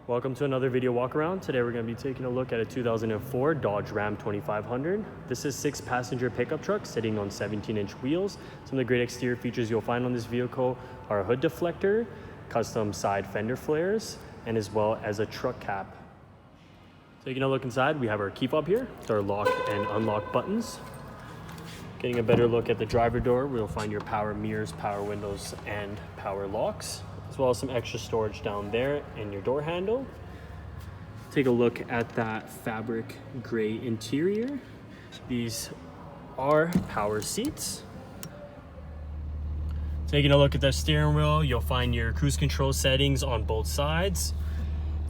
Welcome to another video walk around. Today we're going to be taking a look at a 2004 Dodge Ram 2500. This is 6-passenger pickup truck sitting on 17-inch wheels. Some of the great exterior features you'll find on this vehicle are a hood deflector, custom side fender flares, and as well as a truck cap. Taking a look inside, we have our key fob here with our lock and unlock buttons. Getting a better look at the driver door, we'll find your power mirrors, power windows, and power locks, as well as some extra storage down there in your door handle. Take a look at that fabric gray interior. These are power seats. Taking a look at the steering wheel, you'll find your cruise control settings on both sides.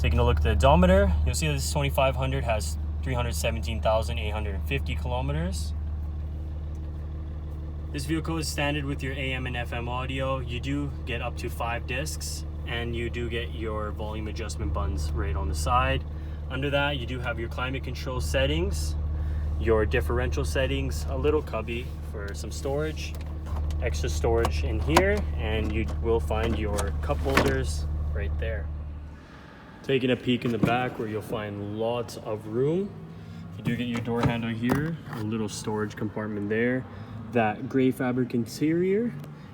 Taking a look at the odometer, you'll see that this 2500 has 317,850 kilometers. This vehicle is standard with your AM and FM audio. You do get up to 5 discs, and you do get your volume adjustment buttons right on the side. Under that, you do have your climate control settings, your differential settings, a little cubby for some storage, extra storage in here, and you will find your cup holders right there. Taking a peek in the back where you'll find lots of room. You do get your door handle here, a little storage compartment there, that gray fabric interior,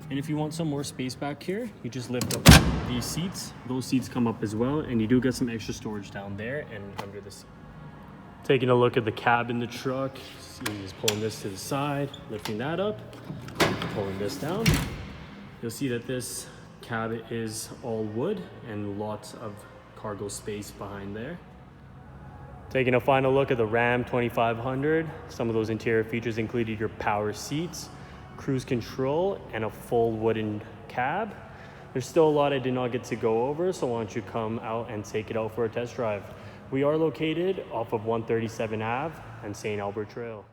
and if you want some more space back here, you just lift up these seats. Those seats come up as well, and you do get some extra storage down there and under the seat. Taking a look at the cab in the truck, just pulling this to the side, lifting that up, pulling this down. You'll see that this cab is all wood and lots of cargo space behind there. Taking a final look at the Ram 2500, some of those interior features included your power seats, cruise control, and a full wooden cab. There's still a lot I did not get to go over, so why don't you come out and take it out for a test drive. We are located off of 137 Ave and St. Albert Trail.